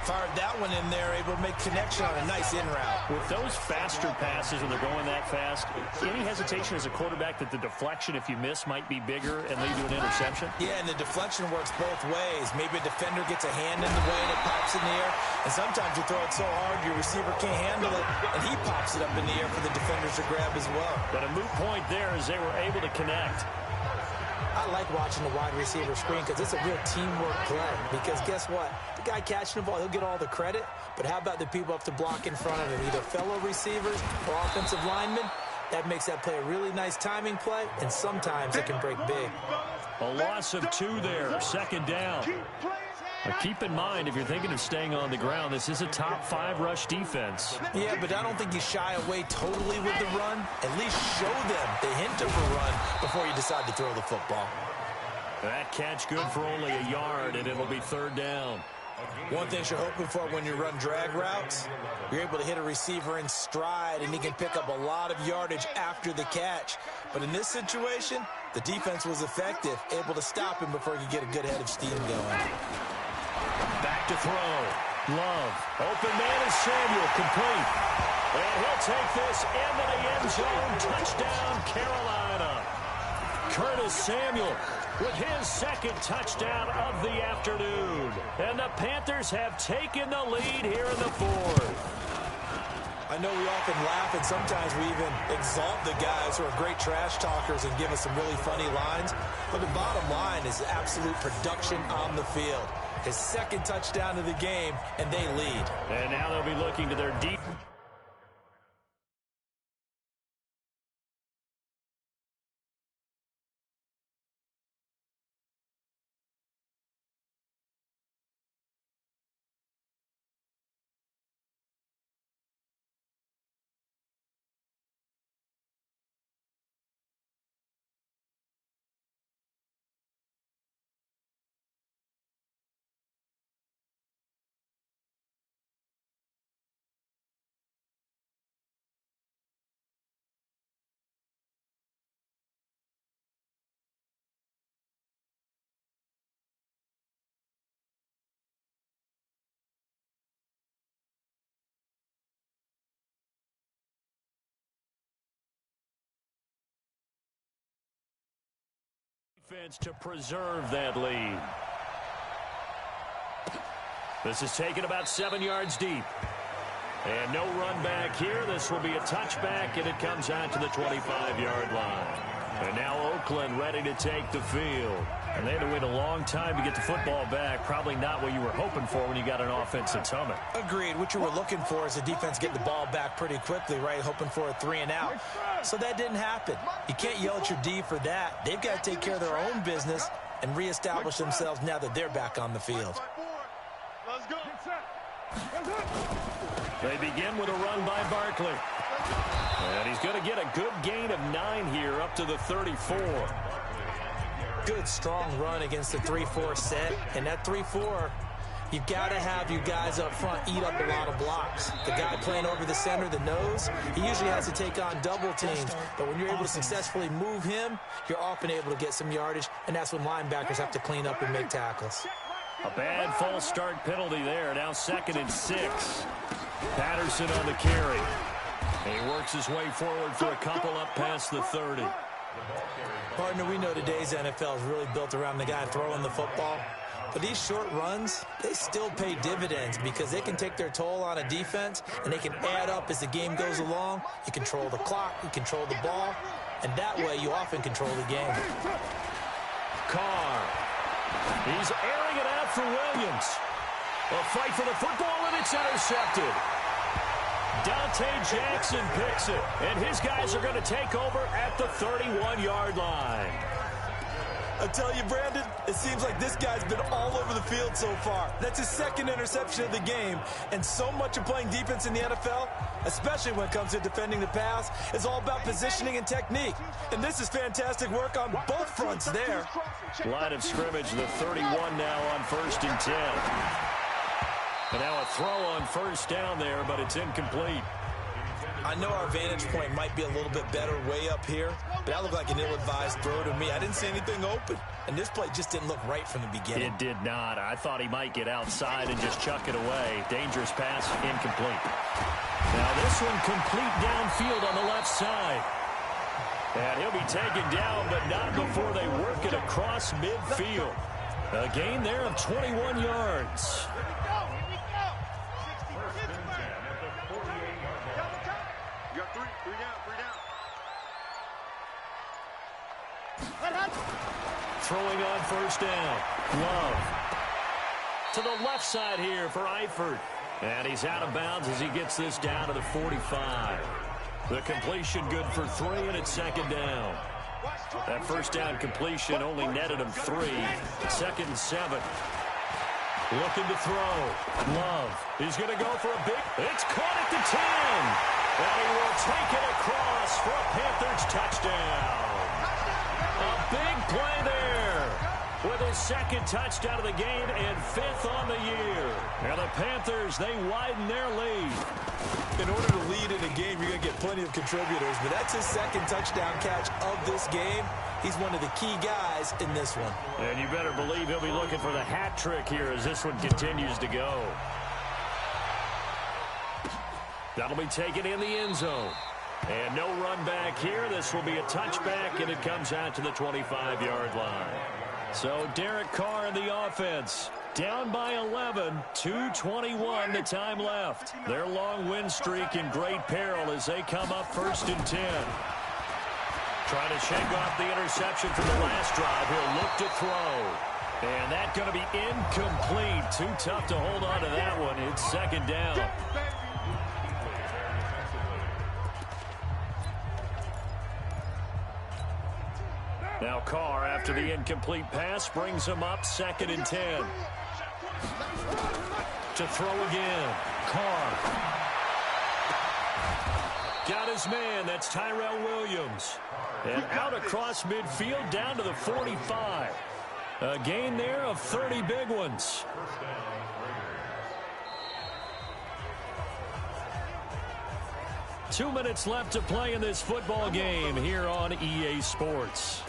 Fired that one in there, able to make connection on a nice in route. With those faster passes when they're going that fast, any hesitation as a quarterback that the deflection, if you miss, might be bigger and lead to an interception? Yeah, and the deflection works both ways. Maybe a defender gets a hand in the way and it pops in the air, and sometimes you throw it so hard your receiver can't handle it, and he pops it up in the air for the defenders to grab as well. But a moot point there as they were able to connect. I like watching the wide receiver screen because it's a real teamwork play. Because guess what? The guy catching the ball, he'll get all the credit. But how about the people up to block in front of him? Either fellow receivers or offensive linemen. That makes that play a really nice timing play, and sometimes it can break big. A loss of 2 there, 2nd down. Now keep in mind, if you're thinking of staying on the ground, this is a top 5 rush defense. Yeah, but I don't think you shy away totally with the run. At least show them the hint of a run before you decide to throw the football. That catch good for only a yard, and it'll be 3rd down. One thing you're hoping for when you run drag routes, you're able to hit a receiver in stride, and he can pick up a lot of yardage after the catch. But in this situation, the defense was effective, able to stop him before he could get a good head of steam going. Back to throw. Love. Open man is Samuel. Complete. And he'll take this into the end zone. Touchdown, Carolina. Curtis Samuel with his 2nd touchdown of the afternoon. And the Panthers have taken the lead here in the 4th. I know we often laugh, and sometimes we even exalt the guys who are great trash talkers and give us some really funny lines. But the bottom line is absolute production on the field. His 2nd touchdown of the game, and they lead. And now they'll be looking to their deep offense to preserve that lead. This is taken about 7 yards deep. And no run back here. This will be a touchback, and it comes out to the 25-yard line. And now Oakland ready to take the field. And they had to wait a long time to get the football back. Probably not what you were hoping for when you got an offense that's humming. Agreed. What you were looking for is the defense getting the ball back pretty quickly, right? Hoping for a 3-and-out. So that didn't happen. You can't yell at your D for that. They've got to take care of their own business and reestablish themselves now that they're back on the field. Let's go. They begin with a run by Barkley. And he's going to get a good gain of 9 here up to the 34. Good, strong run against the 3-4 set. And that 3-4, you've got to have you guys up front eat up a lot of blocks. The guy playing over the center, the nose, he usually has to take on double teams. But when you're able to successfully move him, you're often able to get some yardage. And that's when linebackers have to clean up and make tackles. A bad false start penalty there. Now 2nd and 6. Patterson on the carry. And he works his way forward for a couple up past the 30. Partner, we know today's NFL is really built around the guy throwing the football. But these short runs, they still pay dividends because they can take their toll on a defense, and they can add up as the game goes along. You control the clock, you control the ball, and that way you often control the game. Carr. He's airing it out for Williams. A fight for the football, and it's intercepted. Dante Jackson picks it, and his guys are going to take over at the 31-yard line. I tell you, Brandon, it seems like this guy's been all over the field so far. That's his 2nd interception of the game, and so much of playing defense in the NFL, especially when it comes to defending the pass, is all about positioning and technique. And this is fantastic work on both fronts there. Line of scrimmage, the 31 now on 1st and 10. And now a throw on 1st down there, but it's incomplete. I know our vantage point might be a little bit better way up here, but that looked like an ill-advised throw to me. I didn't see anything open, and this play just didn't look right from the beginning. It did not. I thought he might get outside and just chuck it away. Dangerous pass, incomplete. Now this one complete downfield on the left side. And he'll be taken down, but not before they work it across midfield. A gain there of 21 yards. Throwing on 1st down. Love. To the left side here for Eifert. And he's out of bounds as he gets this down to the 45. The completion good for 3, and it's 2nd down. That 1st down completion only netted him 3. 2nd and 7. Looking to throw. Love. He's going to go for a big. It's caught at the 10. And he will take it across for a Panthers touchdown. A big play there with his 2nd touchdown of the game and 5th on the year. Now the Panthers, they widen their lead. In order to lead in a game, you're going to get plenty of contributors, but that's his 2nd touchdown catch of this game. He's one of the key guys in this one. And you better believe he'll be looking for the hat trick here as this one continues to go. That'll be taken in the end zone. And no run back here. This will be a touchback, and it comes out to the 25-yard line. So Derek Carr in the offense. Down by 11, 2:21 the time left. Their long win streak in great peril as they come up 1st and 10. Trying to shake off the interception from the last drive. He'll look to throw. And that's going to be incomplete. Too tough to hold on to that one. It's 2nd down. Now Carr, after the incomplete pass, brings him up 2nd and 10. To throw again. Carr. Got his man. That's Tyrell Williams. And out across midfield down to the 45. A gain there of 30 big ones. Two minutes left to play in this football game here on EA Sports.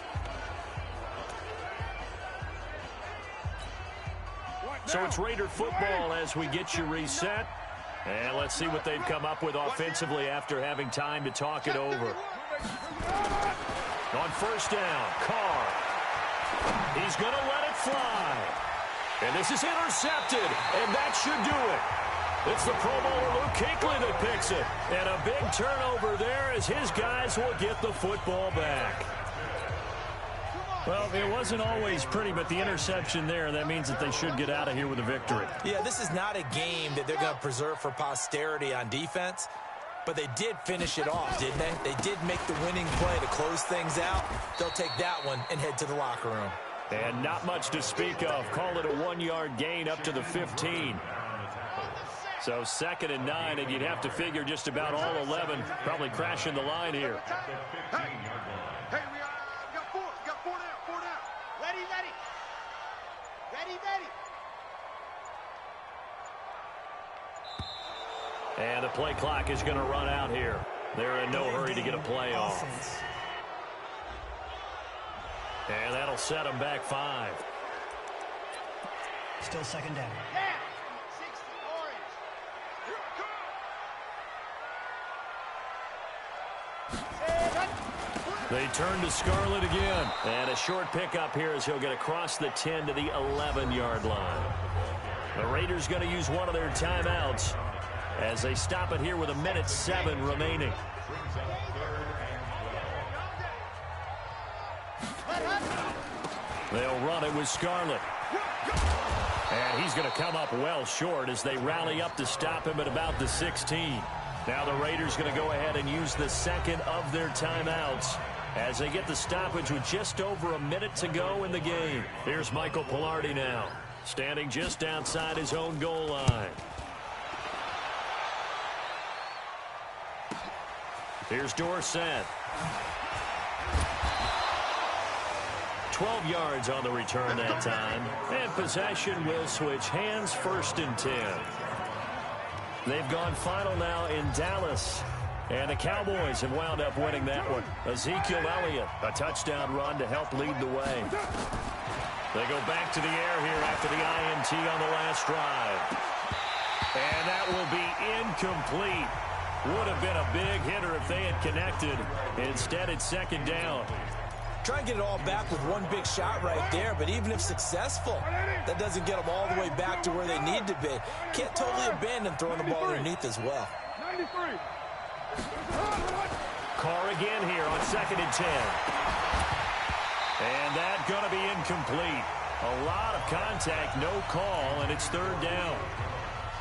So it's Raider football as we get you reset. And let's see what they've come up with offensively after having time to talk it over. On 1st down, Carr. He's going to let it fly. And this is intercepted, and that should do it. It's the Pro Bowler Luke Kuechly that picks it. And a big turnover there as his guys will get the football back. Well, it wasn't always pretty, but the interception there, that means that they should get out of here with a victory. Yeah, this is not a game that they're going to preserve for posterity on defense, but they did finish it off, didn't they? They did make the winning play to close things out. They'll take that one and head to the locker room. And not much to speak of. Call it a 1-yard gain up to the 15. So 2nd and 9, and you'd have to figure just about all 11 probably crashing the line here. Hey, we got four. Got four down. Ready. And the play clock is going to run out here. They're in no hurry to get a play off. And that'll set them back 5. Still 2nd down. They turn to Scarlett again. And a short pickup here as he'll get across the 10 to the 11-yard line. The Raiders going to use one of their timeouts as they stop it here with 1:07 remaining. They'll run it with Scarlett. And he's going to come up well short as they rally up to stop him at about the 16. Now the Raiders going to go ahead and use the 2nd of their timeouts as they get the stoppage with just over a minute to go in the game. Here's Michael Pilardi now, standing just outside his own goal line. Here's Dorsett. 12 yards on the return that time. And possession will switch hands, 1st and 10. They've gone final now in Dallas. And the Cowboys have wound up winning that one. Ezekiel Elliott, a touchdown run to help lead the way. They go back to the air here after the INT on the last drive. And that will be incomplete. Would have been a big hitter if they had connected. Instead, it's 2nd down. Try and get it all back with one big shot right there, but even if successful, that doesn't get them all the way back to where they need to be. Can't totally abandon throwing the ball underneath as well. 93. Carr again here on 2nd and 10. And that's going to be incomplete. A lot of contact, no call, and it's 3rd down.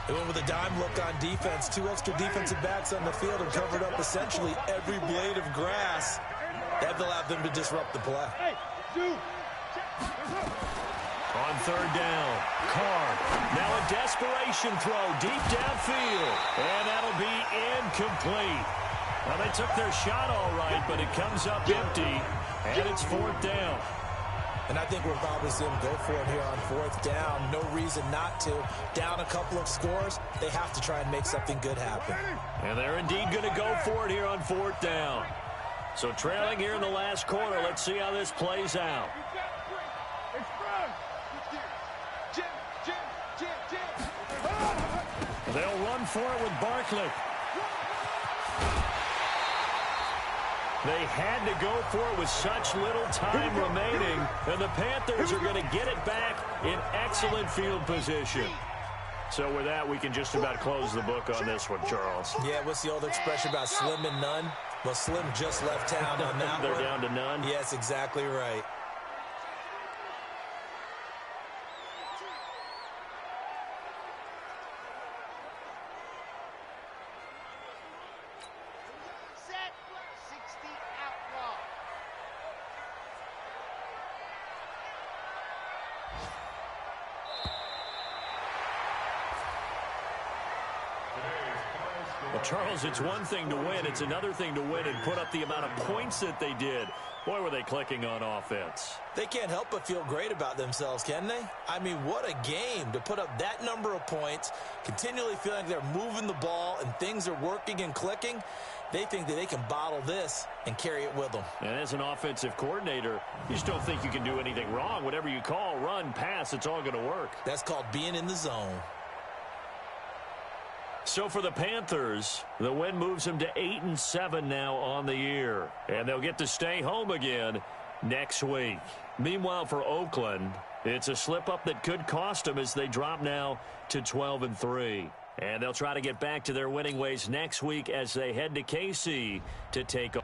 They went with a dime look on defense. 2 extra defensive backs on the field and covered up essentially every blade of grass. That allowed them to disrupt the play. On 3rd down, Carr. Now a desperation throw deep downfield. And that'll be incomplete. Well, they took their shot all right, but it comes up empty, and it's 4th down. And I think we'll probably see them go for it here on 4th down. No reason not to. Down a couple of scores, they have to try and make something good happen. And they're indeed going to go for it here on 4th down. So trailing here in the last quarter, let's see how this plays out. They'll run for it with Barkley. They had to go for it with such little time remaining, and the Panthers are going to get it back in excellent field position. So with that, we can just about close the book on this one, Charles. Yeah, what's the old expression about slim and none? Well, Slim just left town on that They're one. down to none? Yes, exactly right. Well, Charles, it's one thing to win. It's another thing to win and put up the amount of points that they did. Boy, were they clicking on offense. They can't help but feel great about themselves, can they? I mean, what a game to put up that number of points, continually feeling like they're moving the ball and things are working and clicking. They think that they can bottle this and carry it with them. And as an offensive coordinator, you just don't think you can do anything wrong. Whatever you call, run, pass, it's all going to work. That's called being in the zone. So for the Panthers, the win moves them to 8-7 now on the year. And they'll get to stay home again next week. Meanwhile, for Oakland, it's a slip-up that could cost them as they drop now to 12-3. And they'll try to get back to their winning ways next week as they head to KC to take